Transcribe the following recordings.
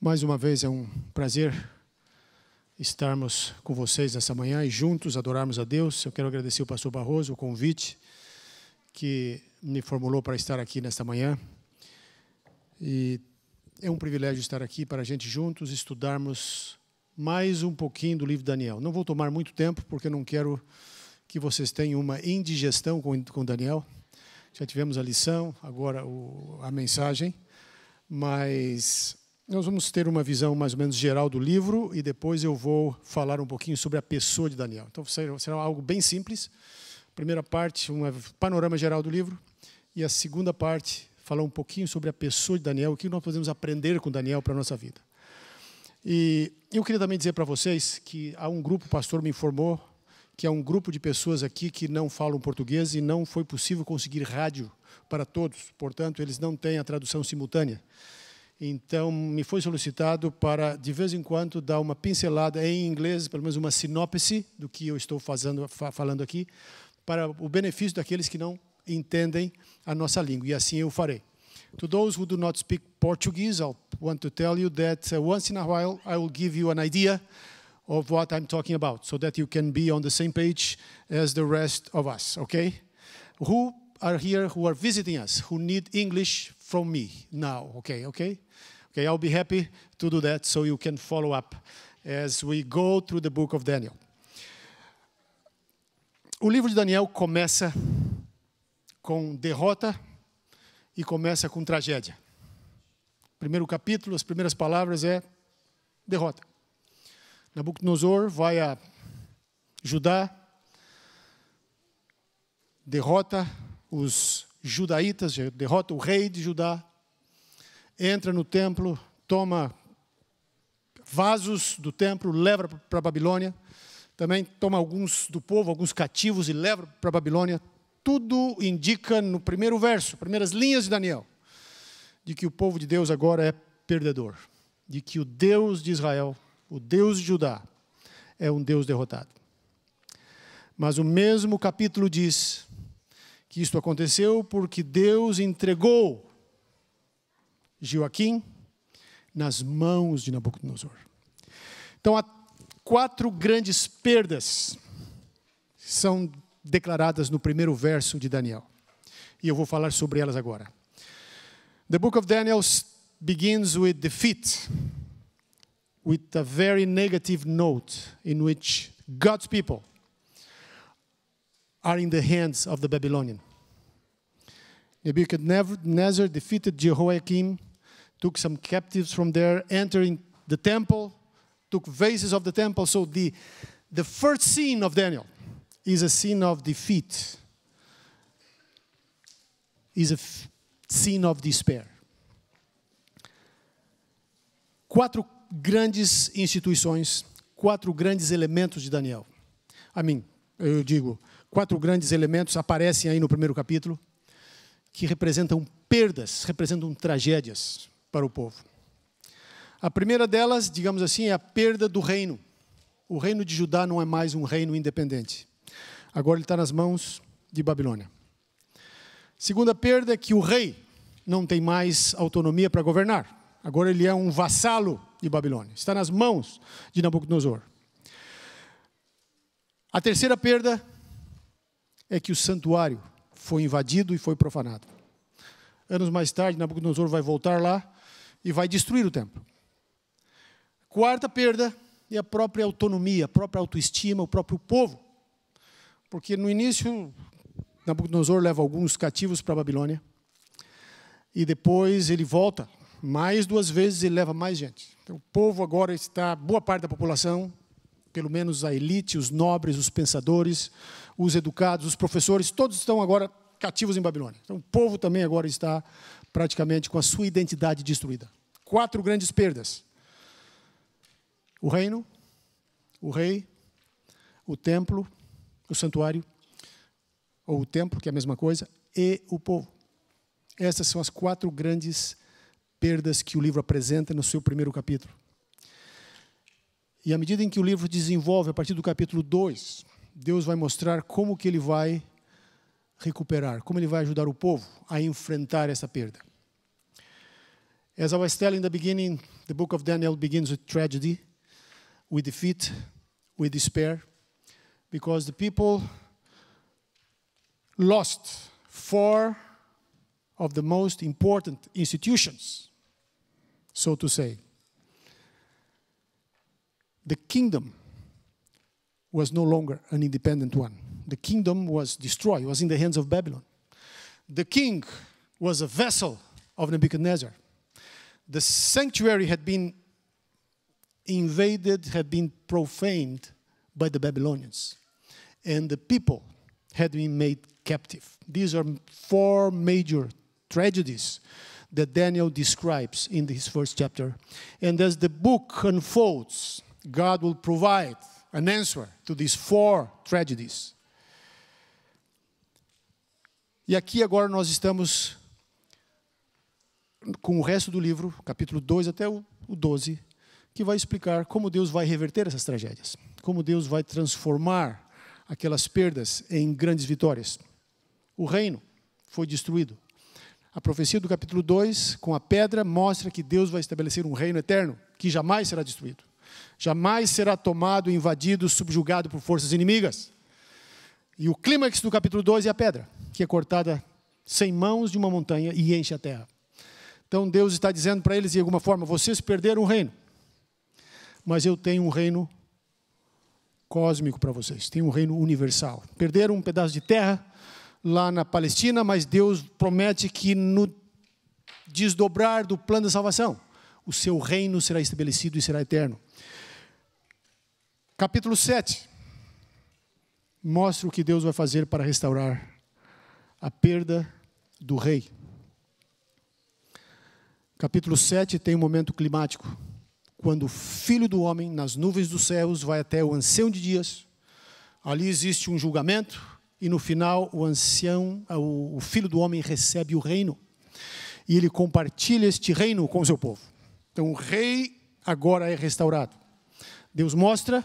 Mais uma vez é um prazer estarmos com vocês nessa manhã e juntos adorarmos a Deus. Eu quero agradecer ao pastor Barroso o convite que me formulou para estar aqui nesta manhã. E é um privilégio estar aqui para a gente juntos estudarmos mais um pouquinho do livro de Daniel. Não vou tomar muito tempo, porque eu não quero que vocês tenham uma indigestão com Daniel. Já tivemos a lição, agora a mensagem, mas nós vamos ter uma visão mais ou menos geral do livro e depois eu vou falar um pouquinho sobre a pessoa de Daniel. Então será algo bem simples. Primeira parte, um panorama geral do livro, e a segunda parte, falar um pouquinho sobre a pessoa de Daniel, o que nós podemos aprender com Daniel para a nossa vida. E eu queria também dizer para vocês que há um grupo, o pastor me informou, que há um grupo de pessoas aqui que não falam português e não foi possível conseguir rádio para todos, portanto, eles não têm a tradução simultânea. Então, me foi solicitado para, de vez em quando, dar uma pincelada em inglês, pelo menos uma sinopse do que eu estou falando aqui, para o benefício daqueles que não entendem a nossa língua, e assim eu farei. To those who do not speak Portuguese, I want to tell you that once in a while I will give you an idea of what I'm talking about, so that you can be on the same page as the rest of us, okay? Who are here, who are visiting us, who need English from me now, okay? Okay, I'll be happy to do that, so you can follow up as we go through the book of Daniel. O livro de Daniel começa com derrota e começa com tragédia. Primeiro capítulo, as primeiras palavras é derrota. Nabucodonosor vai a Judá, derrota os judaítas, derrota o rei de Judá, entra no templo, toma vasos do templo, leva para a Babilônia, também toma alguns do povo, alguns cativos e leva para a Babilônia. Tudo indica no primeiro verso, primeiras linhas de Daniel, de que o povo de Deus agora é perdedor, de que o Deus de Israel, o Deus de Judá, é um Deus derrotado. Mas o mesmo capítulo diz que isto aconteceu porque Deus entregou Joaquim nas mãos de Nabucodonosor. Então, há 4 grandes perdas que são declaradas no primeiro verso de Daniel. E eu vou falar sobre elas agora. The book of Daniel begins with defeat, with a very negative note in which God's people are in the hands of the Babylonian. Nebuchadnezzar defeated Jehoiakim, took some captives from there, entering the temple, took vases of the temple. So the first scene of Daniel is a scene of defeat, is a scene of despair. 4 grandes instituições, 4 grandes elementos de Daniel. Eu digo, 4 grandes elementos aparecem aí no primeiro capítulo, que representam perdas, representam tragédias para o povo. A primeira delas, digamos assim, é a perda do reino. O reino de Judá não é mais um reino independente. Agora ele está nas mãos de Babilônia. Segunda perda é que o rei não tem mais autonomia para governar. Agora ele é um vassalo de Babilônia. Está nas mãos de Nabucodonosor. A terceira perda é que o santuário foi invadido e foi profanado. Anos mais tarde, Nabucodonosor vai voltar lá e vai destruir o templo. Quarta perda é a própria autonomia, a própria autoestima, o próprio povo. Porque no início, Nabucodonosor leva alguns cativos para a Babilônia e depois ele volta. Mais 2 vezes ele leva mais gente. Então, o povo agora está, boa parte da população, pelo menos a elite, os nobres, os pensadores, os educados, os professores, todos estão agora cativos em Babilônia. Então, o povo também agora está praticamente com a sua identidade destruída. 4 grandes perdas. O reino, o rei, o templo, o santuário, ou o templo, que é a mesma coisa, e o povo. Essas são as 4 grandes perdas que o livro apresenta no seu primeiro capítulo. E à medida em que o livro desenvolve, a partir do capítulo 2, Deus vai mostrar como que ele vai recuperar, como ele vai ajudar o povo a enfrentar essa perda. As I was telling in the beginning, the book of Daniel begins with tragedy, with defeat, with despair, because the people lost 4 of the most important institutions, so to say. The kingdom was no longer an independent one. The kingdom was destroyed. It was in the hands of Babylon. The king was a vessel of Nebuchadnezzar. The sanctuary had been invaded, had been profaned by the Babylonians. And the people had been made captive. These are 4 major tragedies that Daniel describes in his first chapter. And as the book unfolds, God will provide an answer to these 4 tragedies. E aqui agora nós estamos com o resto do livro, capítulo 2 até o 12, que vai explicar como Deus vai reverter essas tragédias, como Deus vai transformar aquelas perdas em grandes vitórias. O reino foi destruído. A profecia do capítulo 2, com a pedra, mostra que Deus vai estabelecer um reino eterno, que jamais será destruído. Jamais será tomado, invadido, subjugado por forças inimigas. E o clímax do capítulo 2 é a pedra, que é cortada sem mãos de uma montanha e enche a terra. Então Deus está dizendo para eles, de alguma forma, vocês perderam o reino, mas eu tenho um reino cósmico para vocês, tenho um reino universal. Perderam um pedaço de terra lá na Palestina, mas Deus promete que no desdobrar do plano da salvação, o seu reino será estabelecido e será eterno. Capítulo 7 mostra o que Deus vai fazer para restaurar a perda do rei. Capítulo 7 tem um momento climático, quando o Filho do Homem, nas nuvens dos céus, vai até o ancião de dias. Ali existe um julgamento, e no final o Filho do Homem recebe o reino. E ele compartilha este reino com o seu povo. Então o rei agora é restaurado. Deus mostra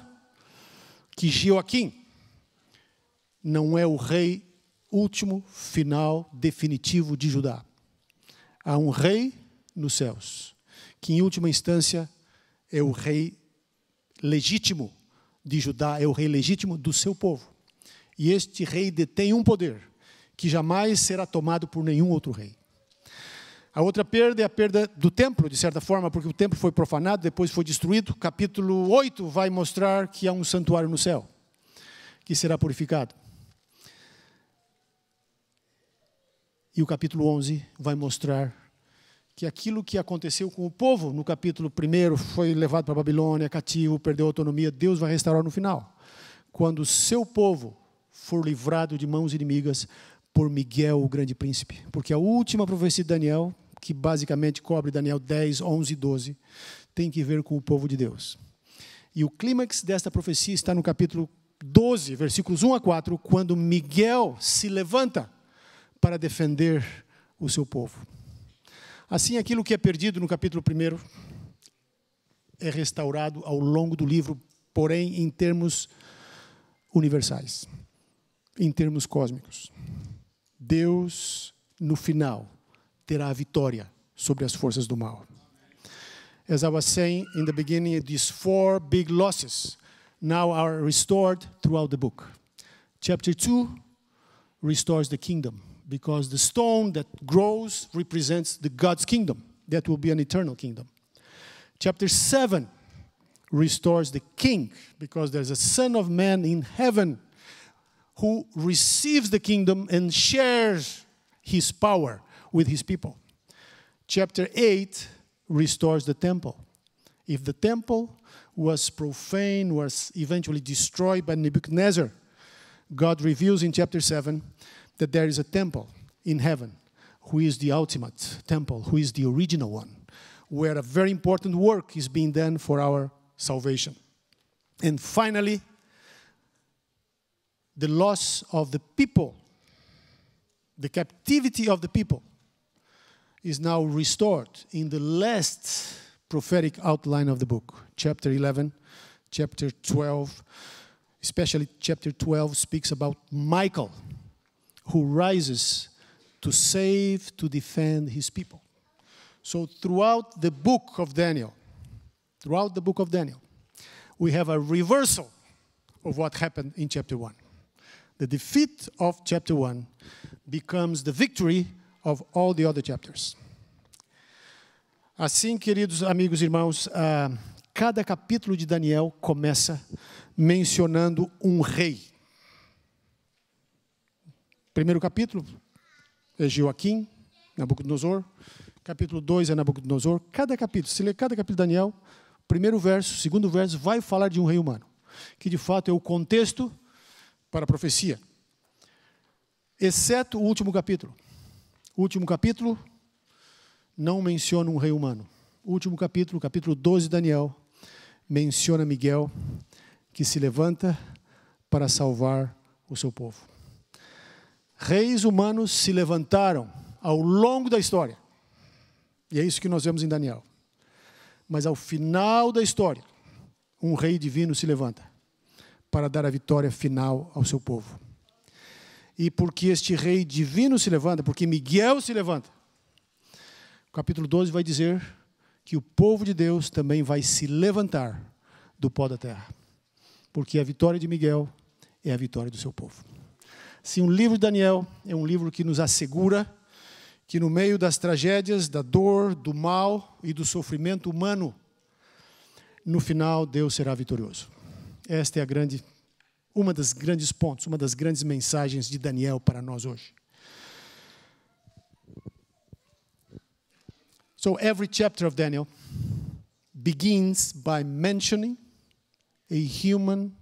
que Joaquim não é o rei último, final, definitivo de Judá. Há um rei nos céus, que em última instância é o rei legítimo de Judá, é o rei legítimo do seu povo. E este rei detém um poder que jamais será tomado por nenhum outro rei. A outra perda é a perda do templo, de certa forma, porque o templo foi profanado, depois foi destruído. Capítulo 8 vai mostrar que há um santuário no céu, que será purificado. E o capítulo 11 vai mostrar que aquilo que aconteceu com o povo no capítulo 1 foi levado para a Babilônia, cativo, perdeu a autonomia, Deus vai restaurar no final. Quando o seu povo for livrado de mãos inimigas por Miguel, o grande príncipe. Porque a última profecia de Daniel, que basicamente cobre Daniel 10, 11 e 12, tem que ver com o povo de Deus. E o clímax desta profecia está no capítulo 12, versículos 1 a 4, quando Miguel se levanta para defender o seu povo. Assim, aquilo que é perdido no capítulo 1 é restaurado ao longo do livro, porém em termos universais, em termos cósmicos. Deus, no final, terá a vitória sobre as forças do mal. As I was saying in the beginning, these 4 big losses now are restored throughout the book. Chapter 2 restores the kingdom, because the stone that grows represents the God's kingdom. That will be an eternal kingdom. Chapter 7 restores the king, because there's a Son of Man in heaven who receives the kingdom and shares his power with his people. Chapter 8 restores the temple. If the temple was profane, was eventually destroyed by Nebuchadnezzar, God reveals in chapter 7 that there is a temple in heaven who is the ultimate temple, who is the original one, where a very important work is being done for our salvation. And finally, the loss of the people, the captivity of the people, is now restored in the last prophetic outline of the book. Chapter 11, chapter 12, especially chapter 12 speaks about Michael, who rises to save, to defend his people. So throughout the book of Daniel, throughout the book of Daniel, we have a reversal of what happened in chapter 1. The defeat of chapter 1 becomes the victory of all the other chapters. Assim, queridos amigos e irmãos, cada capítulo de Daniel começa mencionando um rei. Primeiro capítulo é Joaquim, Nabucodonosor. Capítulo 2 é Nabucodonosor. Cada capítulo, se ler cada capítulo de Daniel, primeiro verso, segundo verso, vai falar de um rei humano, que de fato é o contexto para a profecia. Exceto o último capítulo. O último capítulo não menciona um rei humano. O último capítulo, capítulo 12 de Daniel, menciona Miguel, que se levanta para salvar o seu povo. Reis humanos se levantaram ao longo da história. E é isso que nós vemos em Daniel. Mas ao final da história, um rei divino se levanta para dar a vitória final ao seu povo. E porque este rei divino se levanta, porque Miguel se levanta, o capítulo 12 vai dizer que o povo de Deus também vai se levantar do pó da terra. Porque a vitória de Miguel é a vitória do seu povo. Sim, o livro de Daniel é um livro que nos assegura que no meio das tragédias, da dor, do mal e do sofrimento humano, no final Deus será vitorioso. Esta é uma das grandes pontos, uma das grandes mensagens de Daniel para nós hoje. So every chapter of Daniel begins by mentioning a human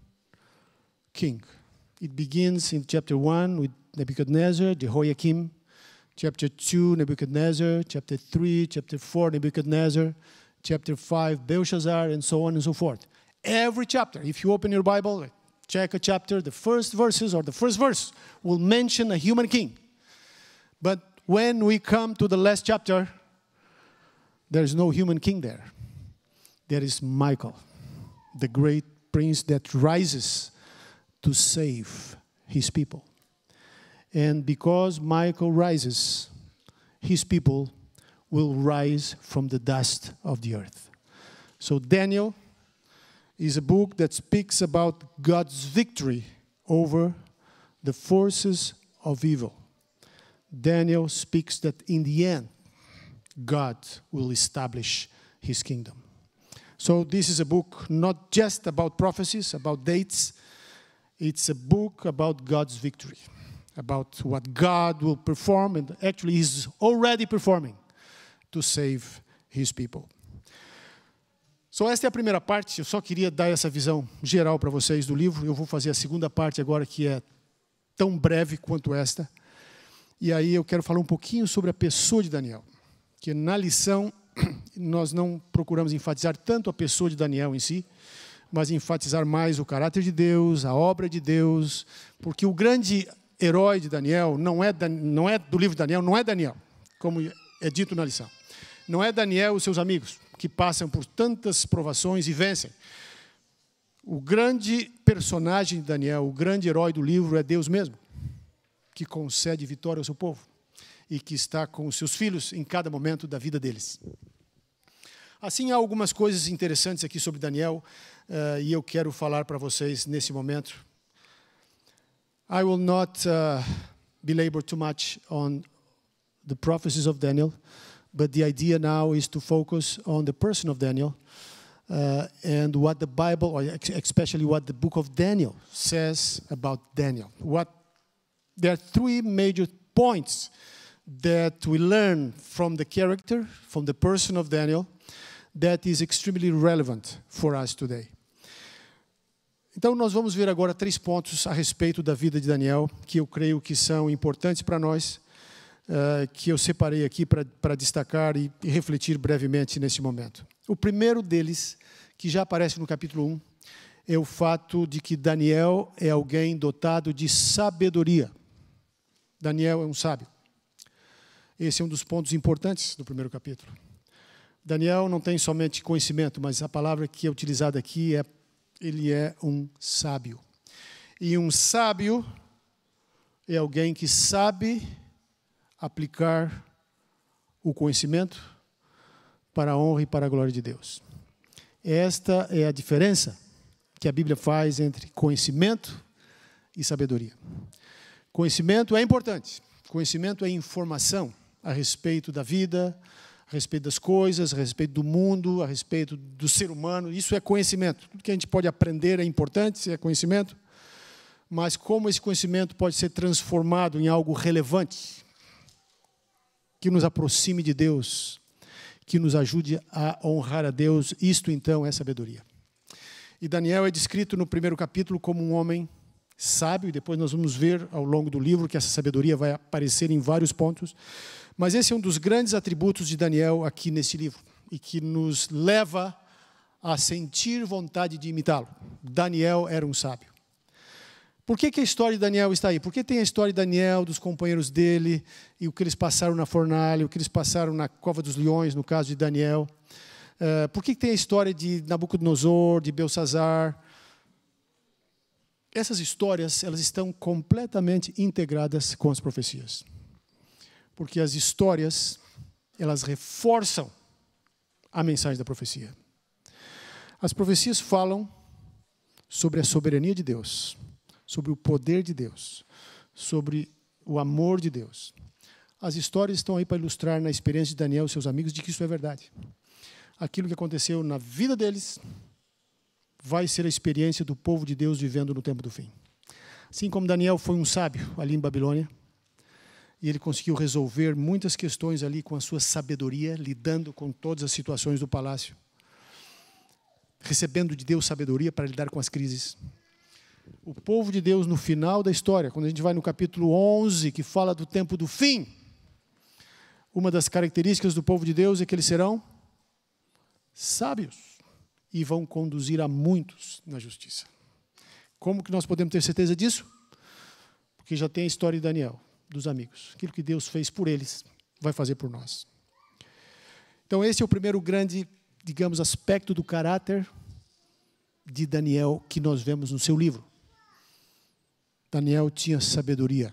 king. It begins in chapter 1 with Nebuchadnezzar, Jehoiakim. Chapter 2, Nebuchadnezzar. Chapter 3, chapter 4, Nebuchadnezzar. Chapter 5, Belshazzar, and so on and so forth. Every chapter, if you open your Bible, check a chapter, the first verses or the first verse will mention a human king. But when we come to the last chapter, there is no human king there. There is Michael, the great prince that rises to save his people. And because Michael rises, his people will rise from the dust of the earth. So Daniel is a book that speaks about God's victory over the forces of evil. Daniel speaks that in the end, God will establish his kingdom. So this is a book not just about prophecies, about dates. It's a book about God's victory, about what God will perform, and actually He's already performing to save His people. So esta é a primeira parte. Eu só queria dar essa visão geral para vocês do livro. Eu vou fazer a segunda parte agora, que é tão breve quanto esta. E aí eu quero falar um pouquinho sobre a pessoa de Daniel, que na lição nós não procuramos enfatizar tanto a pessoa de Daniel em si, mas enfatizar mais o caráter de Deus, a obra de Deus, porque o grande herói de Daniel não é do livro de Daniel, não é Daniel, como é dito na lição. Não é Daniel e os seus amigos, que passam por tantas provações e vencem. O grande personagem de Daniel, o grande herói do livro é Deus mesmo, que concede vitória ao seu povo e que está com os seus filhos em cada momento da vida deles. Assim, há algumas coisas interessantes aqui sobre Daniel, e eu quero falar para vocês nesse momento. I will not belabor too much on the prophecies of Daniel, but the idea now is to focus on the person of Daniel and what the Bible, or especially what the book of Daniel says about Daniel. There are three major points that we learn from the character, from the person of Daniel, that is extremely relevant for us today. Então, nós vamos ver agora 3 pontos a respeito da vida de Daniel, que eu creio que são importantes para nós, que eu separei aqui para destacar e refletir brevemente nesse momento. O primeiro deles, que já aparece no capítulo 1, é o fato de que Daniel é alguém dotado de sabedoria. Daniel é um sábio. Esse é um dos pontos importantes do primeiro capítulo. Daniel não tem somente conhecimento, mas a palavra que é utilizada aqui ele é um sábio. E um sábio é alguém que sabe aplicar o conhecimento para a honra e para a glória de Deus. Esta é a diferença que a Bíblia faz entre conhecimento e sabedoria. Conhecimento é importante. Conhecimento é informação a respeito da vida, a respeito das coisas, a respeito do mundo, a respeito do ser humano. Isso é conhecimento. Tudo que a gente pode aprender é importante, isso é conhecimento. Mas como esse conhecimento pode ser transformado em algo relevante, que nos aproxime de Deus, que nos ajude a honrar a Deus, isto então é sabedoria. E Daniel é descrito no primeiro capítulo como um homem sábio, e depois nós vamos ver ao longo do livro que essa sabedoria vai aparecer em vários pontos. Mas esse é um dos grandes atributos de Daniel aqui nesse livro, e que nos leva a sentir vontade de imitá-lo. Daniel era um sábio. Por que a história de Daniel está aí? Por que tem a história de Daniel, dos companheiros dele, e o que eles passaram na fornalha, o que eles passaram na cova dos leões, no caso de Daniel? Por que tem a história de Nabucodonosor, de Belsazar? Essas histórias, elas estão completamente integradas com as profecias. Porque as histórias, elas reforçam a mensagem da profecia. As profecias falam sobre a soberania de Deus, sobre o poder de Deus, sobre o amor de Deus. As histórias estão aí para ilustrar na experiência de Daniel e seus amigos de que isso é verdade. Aquilo que aconteceu na vida deles vai ser a experiência do povo de Deus vivendo no tempo do fim. Assim como Daniel foi um sábio ali em Babilônia, e ele conseguiu resolver muitas questões ali com a sua sabedoria, lidando com todas as situações do palácio, recebendo de Deus sabedoria para lidar com as crises. O povo de Deus, no final da história, quando a gente vai no capítulo 11, que fala do tempo do fim, uma das características do povo de Deus é que eles serão sábios e vão conduzir a muitos na justiça. Como que nós podemos ter certeza disso? Porque já tem a história de Daniel, dos amigos. Aquilo que Deus fez por eles, vai fazer por nós. Então esse é o primeiro grande, digamos, aspecto do caráter de Daniel que nós vemos no seu livro. Daniel tinha sabedoria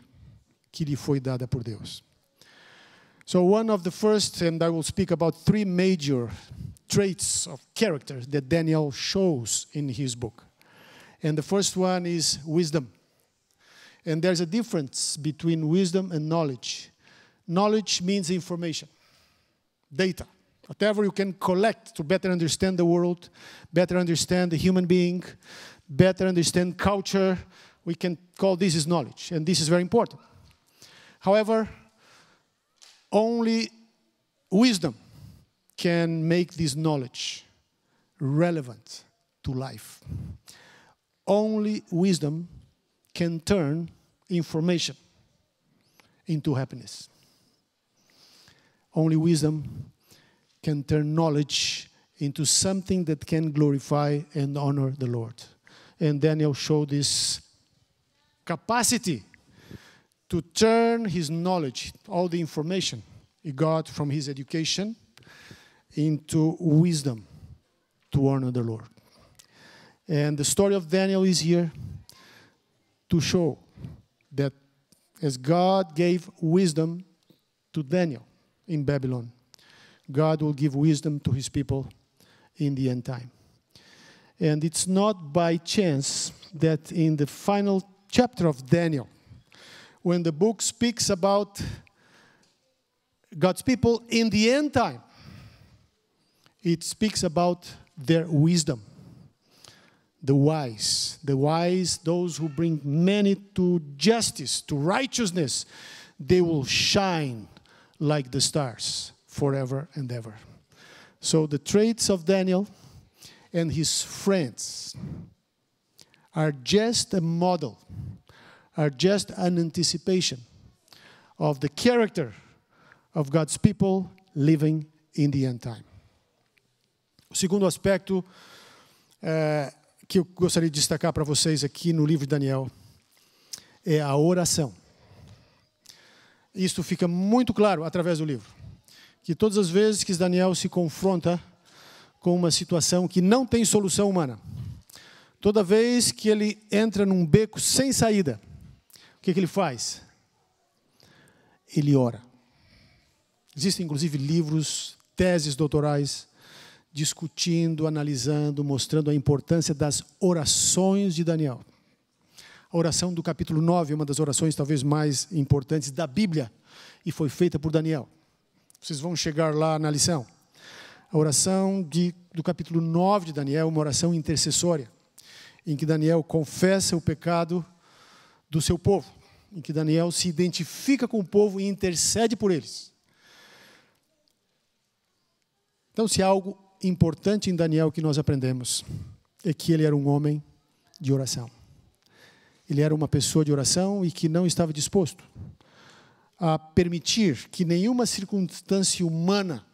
que lhe foi dada por Deus. So one of the first, and I will speak about three major traits of character that Daniel shows in his book. And the first one is wisdom. And there's a difference between wisdom and knowledge. Knowledge means information, data. Whatever you can collect to better understand the world, better understand the human being, better understand culture, we can call this is knowledge. And this is very important. However, only wisdom can make this knowledge relevant to life. Only wisdom can turn information into happiness. Only wisdom can turn knowledge into something that can glorify and honor the Lord. And Daniel showed this capacity to turn his knowledge, all the information he got from his education, into wisdom to honor the Lord. And the story of Daniel is here to show that as God gave wisdom to Daniel in Babylon, God will give wisdom to his people in the end time. And it's not by chance that in the final chapter of Daniel, when the book speaks about God's people in the end time, it speaks about their wisdom. The wise, those who bring many to justice, to righteousness, they will shine like the stars forever and ever. So the traits of Daniel and his friends are just a model, are just an anticipation of the character of God's people living in the end time. O segundo aspecto que eu gostaria de destacar para vocês aqui no livro de Daniel é a oração. Isso fica muito claro através do livro. Que todas as vezes que Daniel se confronta com uma situação que não tem solução humana, toda vez que ele entra num beco sem saída, o que ele faz? Ele ora. Existem inclusive livros, teses doutorais, discutindo, analisando, mostrando a importância das orações de Daniel. A oração do capítulo 9 é uma das orações talvez mais importantes da Bíblia e foi feita por Daniel. Vocês vão chegar lá na lição. A oração do capítulo 9 de Daniel é uma oração intercessória, em que Daniel confessa o pecado do seu povo, em que Daniel se identifica com o povo e intercede por eles. Então, se há algo importante em Daniel que nós aprendemos, é que ele era um homem de oração. Ele era uma pessoa de oração e que não estava disposto a permitir que nenhuma circunstância humana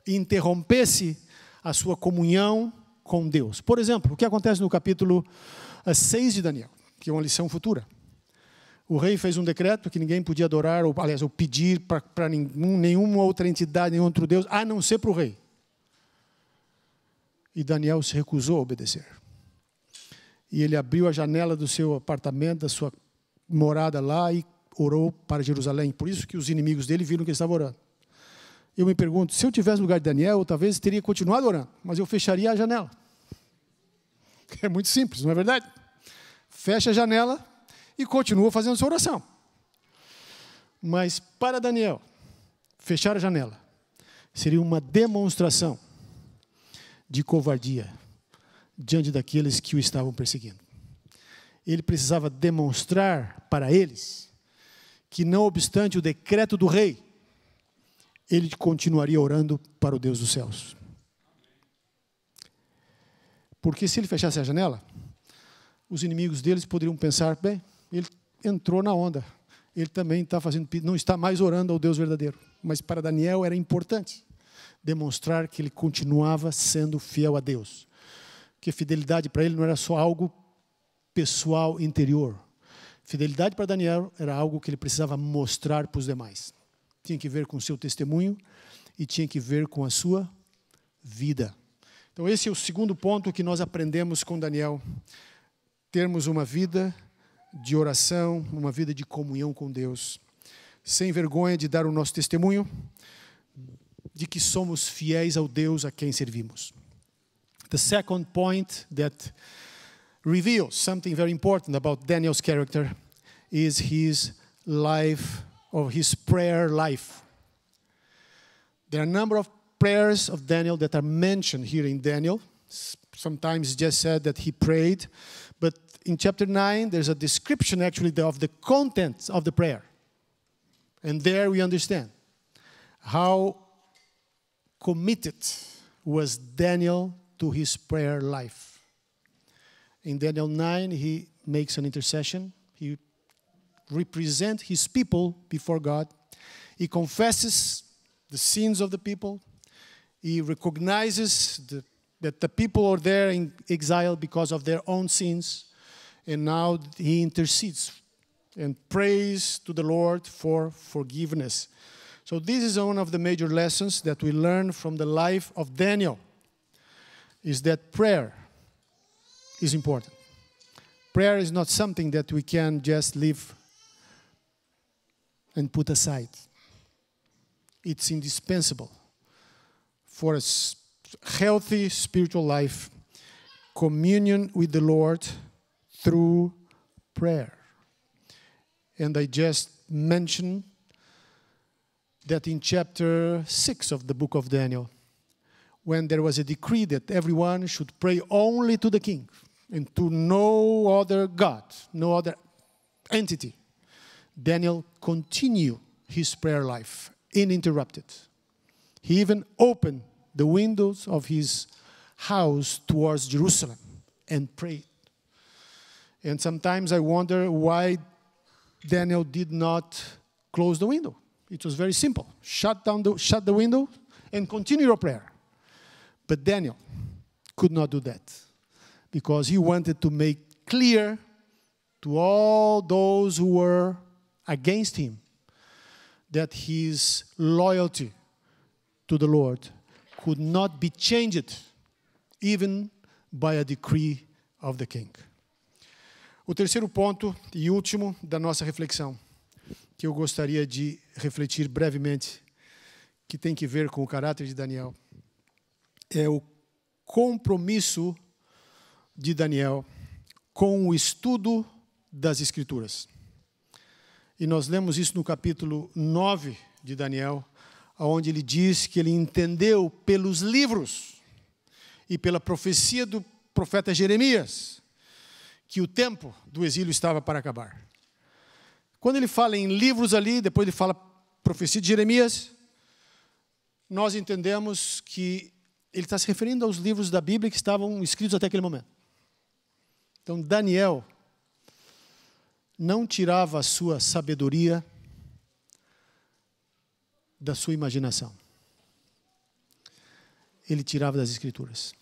interrompesse a sua comunhão com Deus. Por exemplo, o que acontece no capítulo 6 de Daniel, que é uma lição futura. O rei fez um decreto que ninguém podia adorar, ou pedir para nenhuma outra entidade, nenhum outro Deus, a não ser para o rei. E Daniel se recusou a obedecer. E ele abriu a janela do seu apartamento, da sua morada lá, e orou para Jerusalém. Por isso que os inimigos dele viram que ele estava orando. Eu me pergunto, se eu tivesse no lugar de Daniel, eu talvez teria continuado orando, mas eu fecharia a janela. É muito simples, não é verdade? Fecha a janela e continua fazendo sua oração. Mas para Daniel, fechar a janela seria uma demonstração de covardia diante daqueles que o estavam perseguindo. Ele precisava demonstrar para eles que, não obstante o decreto do rei, ele continuaria orando para o Deus dos céus. Porque se ele fechasse a janela, os inimigos deles poderiam pensar, bem, ele entrou na onda, ele também está não está mais orando ao Deus verdadeiro. Mas para Daniel era importante demonstrar que ele continuava sendo fiel a Deus. Que fidelidade para ele não era só algo pessoal, interior. Fidelidade para Daniel era algo que ele precisava mostrar para os demais. Tinha que ver com o seu testemunho e tinha que ver com a sua vida. Então esse é o segundo ponto que nós aprendemos com Daniel. Termos uma vida de oração, uma vida de comunhão com Deus. Sem vergonha de dar o nosso testemunho de que somos fiéis ao Deus a quem servimos. The second point that reveals something very important about Daniel's character is his life, or his prayer life. There are a number of prayers of Daniel that are mentioned here in Daniel. Sometimes it's just said that he prayed, but in chapter 9 there's a description actually of the contents of the prayer. And there we understand how committed was Daniel to his prayer life. In Daniel 9, he makes an intercession. He represents his people before God. He confesses the sins of the people. He recognizes that the people are there in exile because of their own sins. And now he intercedes and prays to the Lord for forgiveness. So this is one of the major lessons that we learn from the life of Daniel, is that prayer is important. Prayer is not something that we can just leave and put aside. It's indispensable for a healthy spiritual life, communion with the Lord through prayer. And I just mentioned that in chapter 6 of the book of Daniel, when there was a decree that everyone should pray only to the king and to no other God, no other entity, Daniel continued his prayer life uninterrupted. He even opened the windows of his house towards Jerusalem and prayed. And sometimes I wonder why Daniel did not close the window. It was very simple. Shut the window and continue your prayer. But Daniel could not do that because he wanted to make clear to all those who were against him that his loyalty to the Lord could not be changed even by a decree of the king. O terceiro ponto e último da nossa reflexão, que eu gostaria de refletir brevemente, que tem que ver com o caráter de Daniel, é o compromisso de Daniel com o estudo das Escrituras. E nós lemos isso no capítulo 9 de Daniel, onde ele diz que ele entendeu pelos livros e pela profecia do profeta Jeremias que o tempo do exílio estava para acabar. Quando ele fala em livros ali, depois ele fala profecia de Jeremias, nós entendemos que ele está se referindo aos livros da Bíblia que estavam escritos até aquele momento. Então, Daniel não tirava a sua sabedoria da sua imaginação. Ele tirava das Escrituras.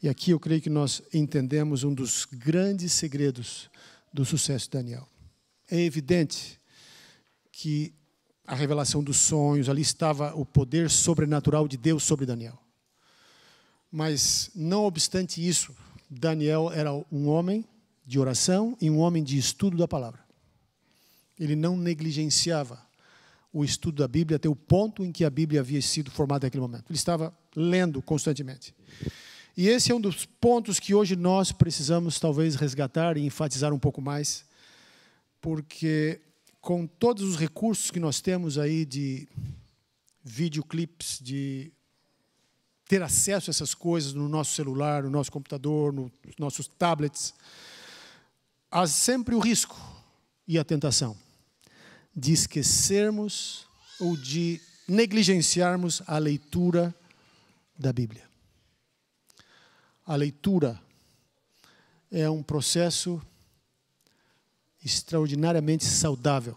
E aqui eu creio que nós entendemos um dos grandes segredos do sucesso de Daniel. É evidente que a revelação dos sonhos, ali estava o poder sobrenatural de Deus sobre Daniel. Mas, não obstante isso, Daniel era um homem de oração e um homem de estudo da palavra. Ele não negligenciava o estudo da Bíblia até o ponto em que a Bíblia havia sido formada naquele momento. Ele estava lendo constantemente. E esse é um dos pontos que hoje nós precisamos talvez resgatar e enfatizar um pouco mais, porque com todos os recursos que nós temos aí de videoclips, de ter acesso a essas coisas no nosso celular, no nosso computador, nos nossos tablets, há sempre o risco e a tentação de esquecermos ou de negligenciarmos a leitura da Bíblia. A leitura é um processo extraordinariamente saudável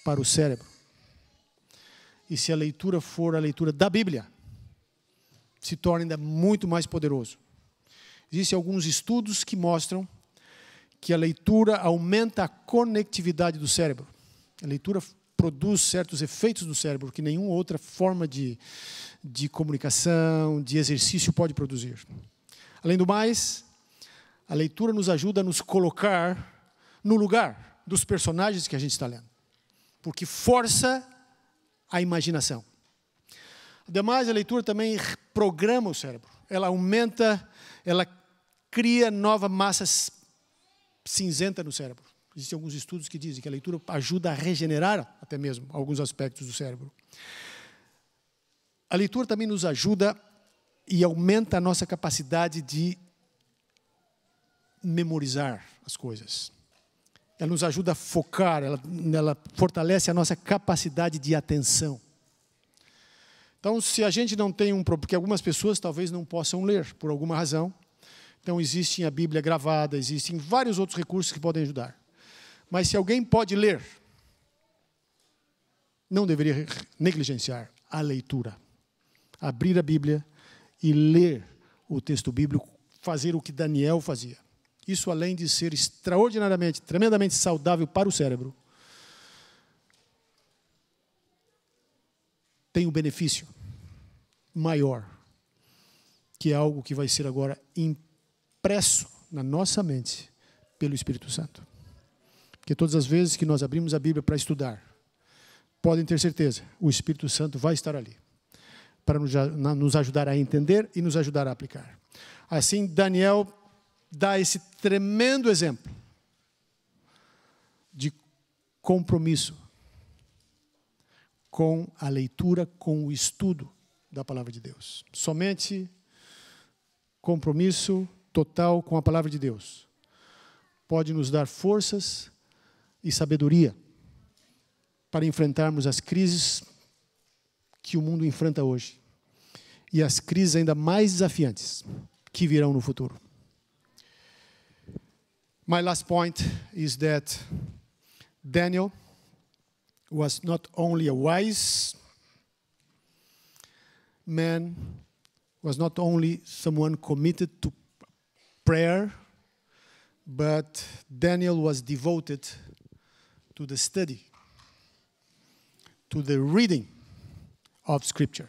para o cérebro. E se a leitura for a leitura da Bíblia, se torna ainda muito mais poderoso. Existem alguns estudos que mostram que a leitura aumenta a conectividade do cérebro. A leitura produz certos efeitos no cérebro que nenhuma outra forma de comunicação, de exercício pode produzir. Além do mais, a leitura nos ajuda a nos colocar no lugar dos personagens que a gente está lendo, porque força a imaginação. Ademais, a leitura também programa o cérebro. Ela aumenta, ela cria nova massa cinzenta no cérebro. Existem alguns estudos que dizem que a leitura ajuda a regenerar até mesmo alguns aspectos do cérebro. A leitura também nos ajuda e aumenta a nossa capacidade de memorizar as coisas. Ela nos ajuda a focar, ela fortalece a nossa capacidade de atenção. Então, se a gente não tem porque algumas pessoas talvez não possam ler, por alguma razão. Então, existe a Bíblia gravada, existem vários outros recursos que podem ajudar. Mas se alguém pode ler, não deveria negligenciar a leitura. Abrir a Bíblia e ler o texto bíblico, fazer o que Daniel fazia. Isso, além de ser extraordinariamente, tremendamente saudável para o cérebro, tem um benefício maior, que é algo que vai ser agora impresso na nossa mente pelo Espírito Santo. Porque todas as vezes que nós abrimos a Bíblia para estudar, podem ter certeza, o Espírito Santo vai estar ali, para nos ajudar a entender e nos ajudar a aplicar. Assim, Daniel dá esse tremendo exemplo de compromisso com a leitura, com o estudo da palavra de Deus. Somente compromisso total com a palavra de Deus pode nos dar forças e sabedoria para enfrentarmos as crises que o mundo enfrenta hoje e as crises ainda mais desafiantes que virão no futuro. My last point is that Daniel was not only a wise man, was not only someone committed to prayer, but Daniel was devoted to the study, to the reading of Scripture.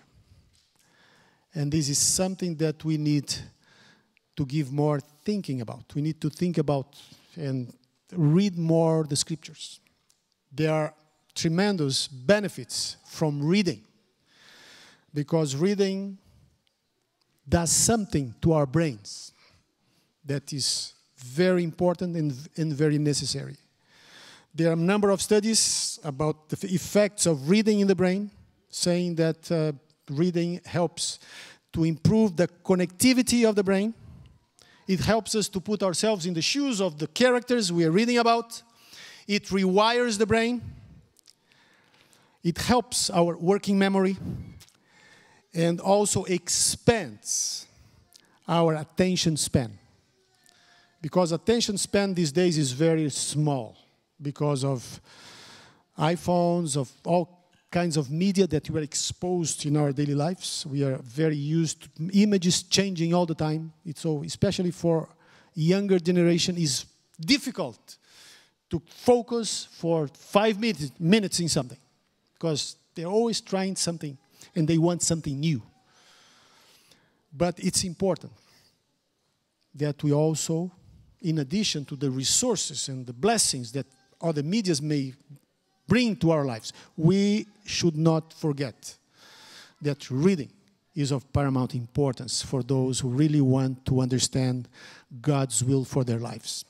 And this is something that we need to give more thinking about. We need to think about and read more the Scriptures. There are tremendous benefits from reading, because reading does something to our brains that is very important and very necessary. There are a number of studies about the effects of reading in the brain, saying that reading helps to improve the connectivity of the brain. It helps us to put ourselves in the shoes of the characters we are reading about. It rewires the brain. It helps our working memory. And also expands our attention span. Because attention span these days is very small because of iPhones, of all kinds of media that we are exposed in our daily lives. We are very used to images changing all the time. It's so, especially for younger generation, is difficult to focus for 5 minutes in something because they're always trying something and they want something new. But it's important that we also, in addition to the resources and the blessings that other medias may bring to our lives, we should not forget that reading is of paramount importance for those who really want to understand God's will for their lives.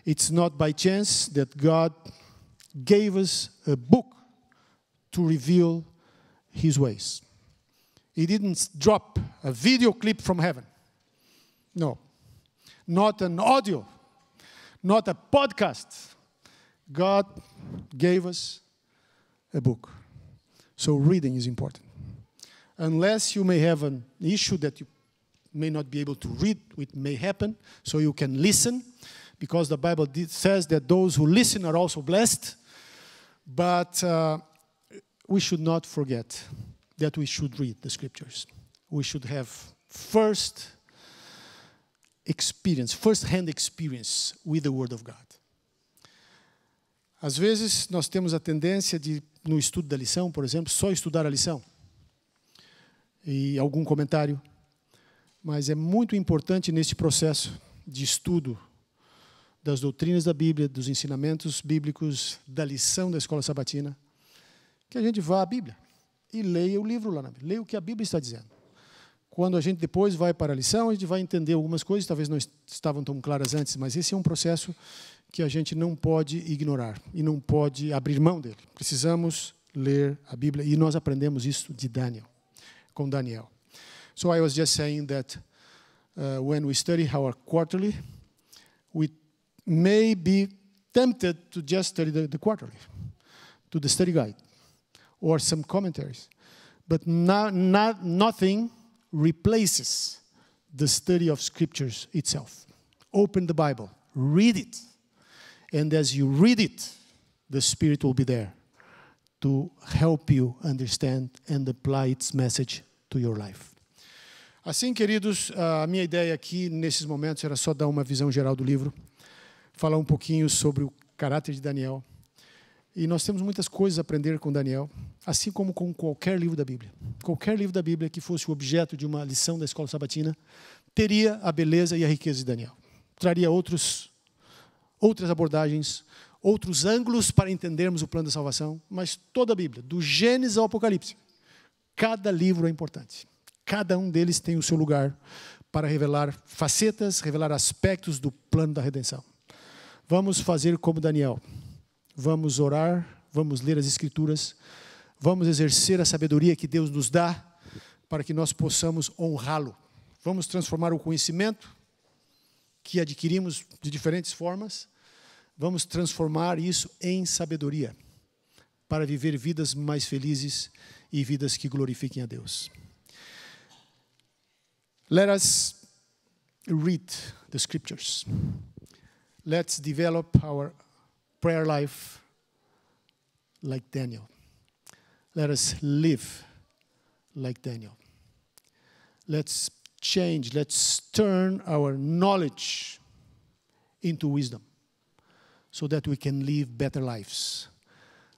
It's not by chance that God gave us a book to reveal His ways. He didn't drop a video clip from heaven. No. Not an audio. Not a podcast. God gave us a book. So reading is important. Unless you may have an issue that you may not be able to read, it may happen, so you can listen, because the Bible says that those who listen are also blessed. But we should not forget that we should read the Scriptures. We should have first-hand experience with the Word of God. Às vezes, nós temos a tendência de, no estudo da lição, por exemplo, só estudar a lição e algum comentário. Mas é muito importante nesse processo de estudo das doutrinas da Bíblia, dos ensinamentos bíblicos, da lição da escola sabatina, que a gente vá à Bíblia e leia o livro lá na Bíblia, leia o que a Bíblia está dizendo. Quando a gente depois vai para a lição, a gente vai entender algumas coisas, talvez não estavam tão claras antes, mas esse é um processo que a gente não pode ignorar e não pode abrir mão dele. Precisamos ler a Bíblia e nós aprendemos isso de Daniel, com Daniel. So I was just saying that when we study our quarterly, we may be tempted to just study the quarterly, to the study guide, or some commentaries. But nothing replaces the study of Scriptures itself. Open the Bible, read it, and as you read it, the Spirit will be there to help you understand and apply its message to your life. Assim, queridos, a minha ideia aqui, nesses momentos, era só dar uma visão geral do livro, falar um pouquinho sobre o caráter de Daniel. E nós temos muitas coisas a aprender com Daniel, assim como com qualquer livro da Bíblia. Qualquer livro da Bíblia que fosse o objeto de uma lição da escola sabatina, teria a beleza e a riqueza de Daniel. Traria outras abordagens, outros ângulos para entendermos o plano da salvação, mas toda a Bíblia, do Gênesis ao Apocalipse, cada livro é importante. Cada um deles tem o seu lugar para revelar facetas, revelar aspectos do plano da redenção. Vamos fazer como Daniel. Vamos orar, vamos ler as Escrituras, vamos exercer a sabedoria que Deus nos dá para que nós possamos honrá-lo. Vamos transformar o conhecimento que adquirimos de diferentes formas, vamos transformar isso em sabedoria para viver vidas mais felizes e vidas que glorifiquem a Deus. Let us read the Scriptures. Let's develop our prayer life like Daniel. Let us live like Daniel. Let's change, let's turn our knowledge into wisdom so that we can live better lives.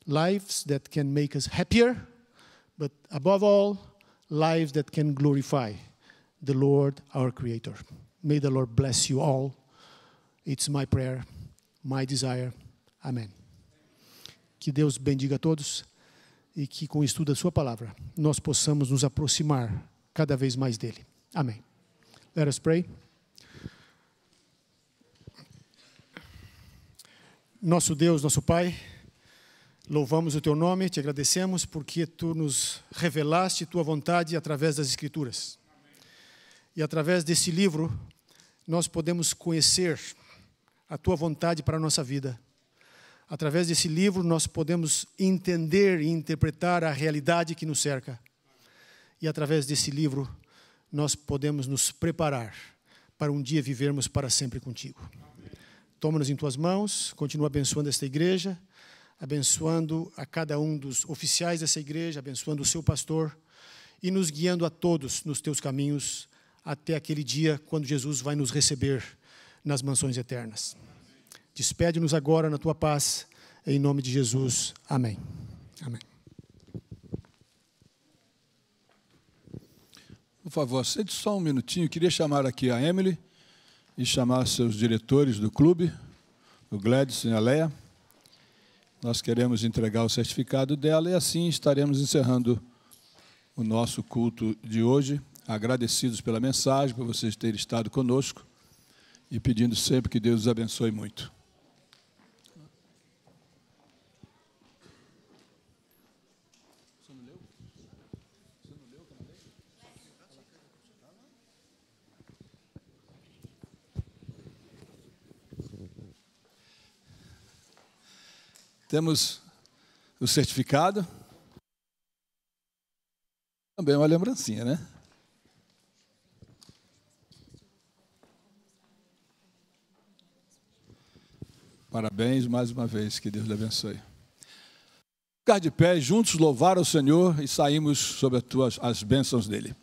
Lives that can make us happier, but above all, lives that can glorify the Lord, our Creator. May the Lord bless you all. It's my prayer, my desire. Amém. Que Deus bendiga a todos e que com o estudo da sua palavra nós possamos nos aproximar cada vez mais dele. Amém. Let us pray. Nosso Deus, nosso Pai, louvamos o Teu nome, te agradecemos porque Tu nos revelaste Tua vontade através das Escrituras. E através desse livro, nós podemos conhecer a Tua vontade para a nossa vida. Através desse livro, nós podemos entender e interpretar a realidade que nos cerca. E através desse livro, nós podemos nos preparar para um dia vivermos para sempre contigo. Toma-nos em tuas mãos, continua abençoando esta igreja, abençoando a cada um dos oficiais dessa igreja, abençoando o seu pastor e nos guiando a todos nos teus caminhos até aquele dia quando Jesus vai nos receber nas mansões eternas. Despede-nos agora na tua paz, em nome de Jesus. Amém. Amém. Por favor, sente só um minutinho. Eu queria chamar aqui a Emily e chamar seus diretores do clube, o Gladys e a Leia. Nós queremos entregar o certificado dela e assim estaremos encerrando o nosso culto de hoje. Agradecidos pela mensagem, por vocês terem estado conosco e pedindo sempre que Deus os abençoe muito. Temos o certificado. Também uma lembrancinha, né? Parabéns mais uma vez, que Deus lhe abençoe. Ficar de pé, juntos louvar ao Senhor e saímos sob as bênçãos dele.